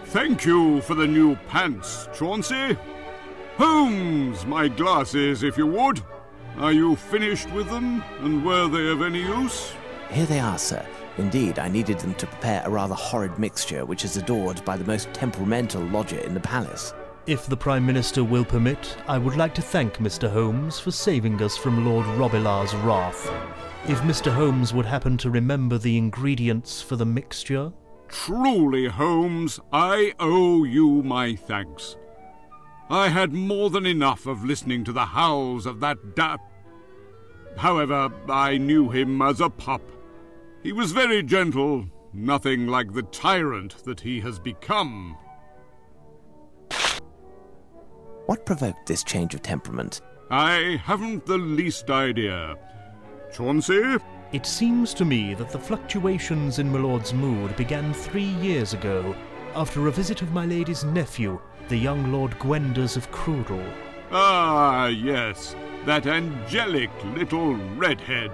Thank you for the new pants, Chauncey. Holmes, my glasses, if you would. Are you finished with them, and were they of any use? Here they are, sir. Indeed, I needed them to prepare a rather horrid mixture which is adored by the most temperamental lodger in the palace. If the Prime Minister will permit, I would like to thank Mr. Holmes for saving us from Lord Robilar's wrath. If Mr. Holmes would happen to remember the ingredients for the mixture? Truly, Holmes, I owe you my thanks. I had more than enough of listening to the howls of that However, I knew him as a pup. He was very gentle, nothing like the tyrant that he has become. What provoked this change of temperament? I haven't the least idea. Chauncey? It seems to me that the fluctuations in my lord's mood began 3 years ago, after a visit of my lady's nephew, the young Lord Gwenders of Crudel. Ah, yes, that angelic little redhead.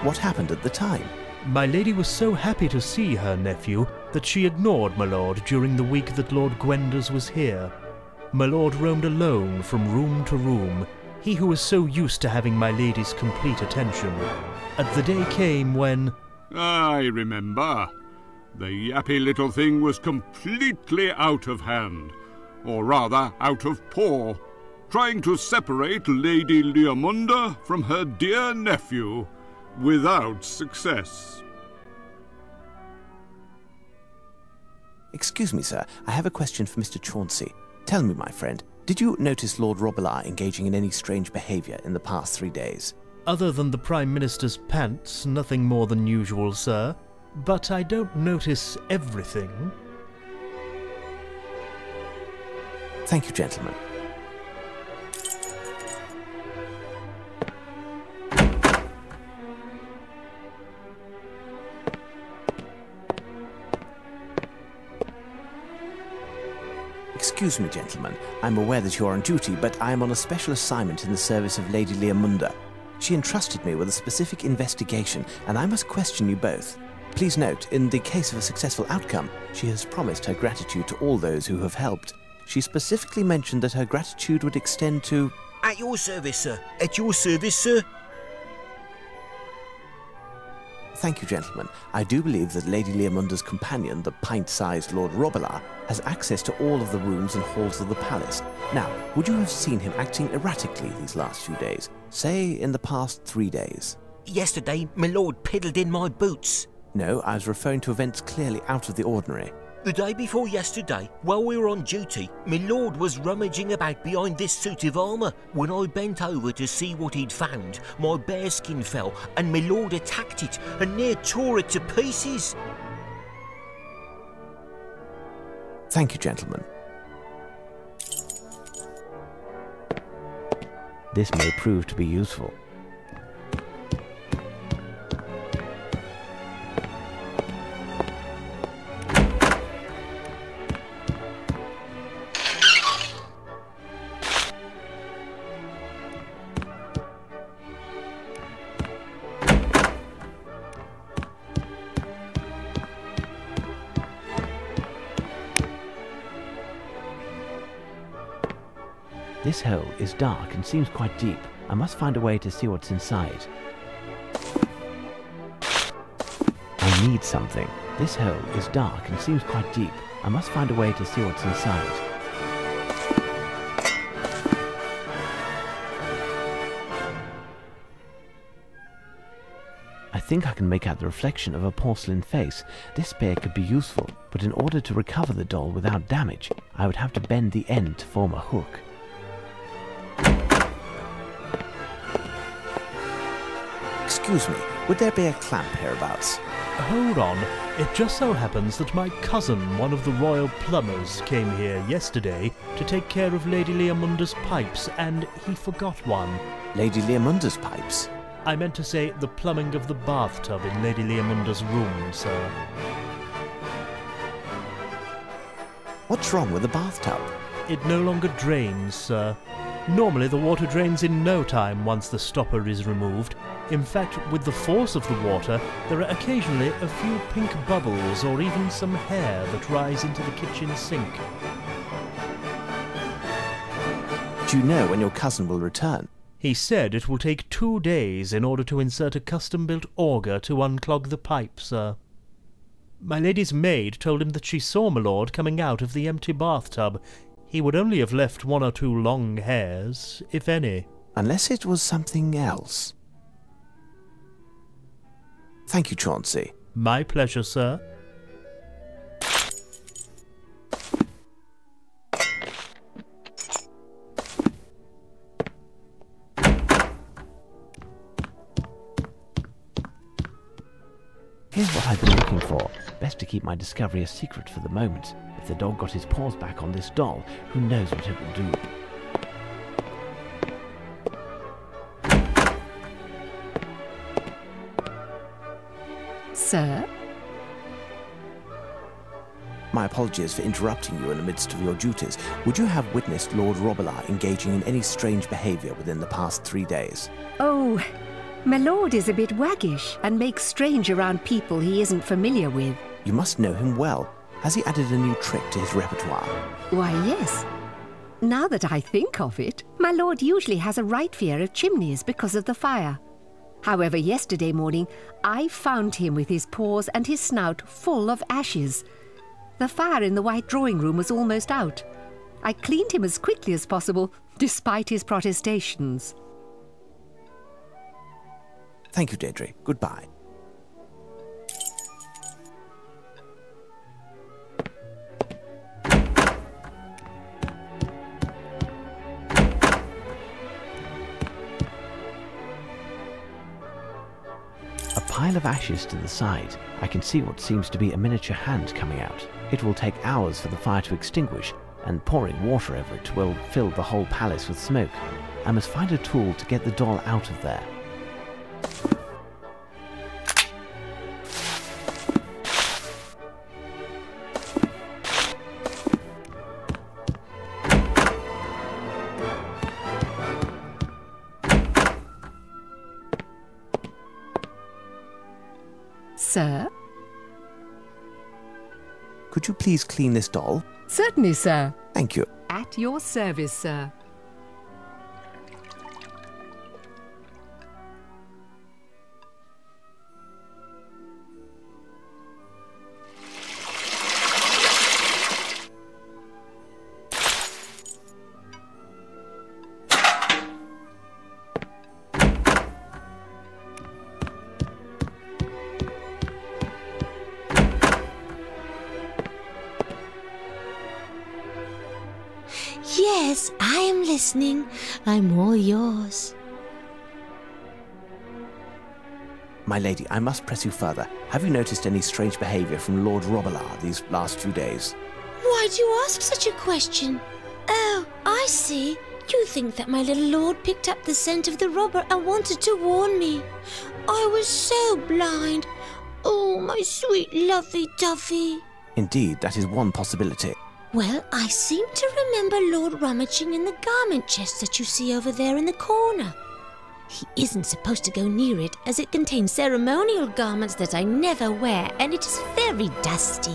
What happened at the time? My lady was so happy to see her nephew that she ignored my lord during the week that Lord Gwenders was here. My lord roamed alone from room to room, he who was so used to having my lady's complete attention. And the day came when... I remember. The yappy little thing was completely out of hand, or rather out of paw, trying to separate Lady Leomunda from her dear nephew, without success. Excuse me, sir. I have a question for Mr. Chauncey. Tell me, my friend, did you notice Lord Robilar engaging in any strange behaviour in the past 3 days? Other than the Prime Minister's pants, nothing more than usual, sir. But I don't notice everything. Thank you, gentlemen. Excuse me, gentlemen. I'm aware that you are on duty, but I am on a special assignment in the service of Lady Leomunda. She entrusted me with a specific investigation, and I must question you both. Please note, in the case of a successful outcome, she has promised her gratitude to all those who have helped. She specifically mentioned that her gratitude would extend to... At your service, sir. At your service, sir. Thank you, gentlemen. I do believe that Lady Leomunda's companion, the pint-sized Lord Robilar, has access to all of the rooms and halls of the palace. Now, would you have seen him acting erratically these last few days? Say, in the past 3 days? Yesterday, my lord piddled in my boots. No, I was referring to events clearly out of the ordinary. The day before yesterday, while we were on duty, my lord was rummaging about behind this suit of armour. When I bent over to see what he'd found, my bearskin fell and my lord attacked it and near tore it to pieces. Thank you, gentlemen. This may prove to be useful. This hole is dark and seems quite deep. I must find a way to see what's inside. I need something. This hole is dark and seems quite deep. I must find a way to see what's inside. I think I can make out the reflection of a porcelain face. This spear could be useful, but in order to recover the doll without damage, I would have to bend the end to form a hook. Excuse me, would there be a clamp hereabouts? Hold on. It just so happens that my cousin, one of the royal plumbers, came here yesterday to take care of Lady Leomunda's pipes, and he forgot one. Lady Leomunda's pipes? I meant to say the plumbing of the bathtub in Lady Leomunda's room, sir. What's wrong with the bathtub? It no longer drains, sir. Normally the water drains in no time once the stopper is removed. In fact, with the force of the water, there are occasionally a few pink bubbles or even some hair that rise into the kitchen sink. Do you know when your cousin will return? He said it will take 2 days in order to insert a custom-built auger to unclog the pipe, sir. My lady's maid told him that she saw my lord coming out of the empty bathtub. He would only have left 1 or 2 long hairs, if any. Unless it was something else. Thank you, Chauncey. My pleasure, sir. Here's what I've been looking for. Best to keep my discovery a secret for the moment. If the dog got his paws back on this doll, who knows what it will do. Sir? My apologies for interrupting you in the midst of your duties. Would you have witnessed Lord Robillard engaging in any strange behaviour within the past 3 days? Oh, my lord is a bit waggish and makes strange around people he isn't familiar with. You must know him well. Has he added a new trick to his repertoire? Why, yes. Now that I think of it, my lord usually has a right fear of chimneys because of the fire. However, yesterday morning, I found him with his paws and his snout full of ashes. The fire in the white drawing room was almost out. I cleaned him as quickly as possible, despite his protestations. Thank you, Deirdre. Goodbye. A pile of ashes to the side. I can see what seems to be a miniature hand coming out. It will take hours for the fire to extinguish, and pouring water over it will fill the whole palace with smoke. I must find a tool to get the doll out of there. Sir? Could you please clean this doll? Certainly, sir. Thank you. At your service, sir. Yes, I am listening. I'm all yours. My lady, I must press you further. Have you noticed any strange behaviour from Lord Robillard these last few days? Why do you ask such a question? Oh, I see. You think that my little lord picked up the scent of the robber and wanted to warn me. I was so blind. Oh, my sweet lovey-dovey. Indeed, that is one possibility. Well, I seem to remember Lord rummaging in the garment chest that you see over there in the corner. He isn't supposed to go near it, as it contains ceremonial garments that I never wear, and it is very dusty.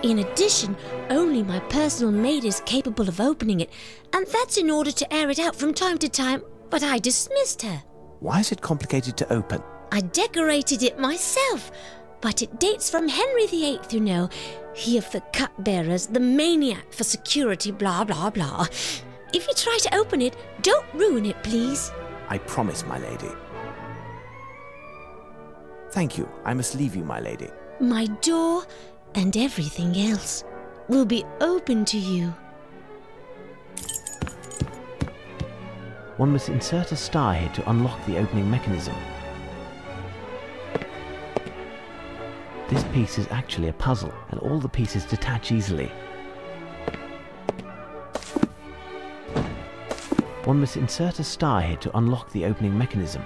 In addition, only my personal maid is capable of opening it, and that's in order to air it out from time to time, but I dismissed her. Why is it complicated to open? I decorated it myself, but it dates from Henry VIII, you know. He of the cupbearers, the maniac for security, blah, blah, blah. If you try to open it, don't ruin it, please. I promise, my lady. Thank you. I must leave you, my lady. My door and everything else will be open to you. One must insert a star here to unlock the opening mechanism. This piece is actually a puzzle, and all the pieces detach easily. One must insert a star here to unlock the opening mechanism.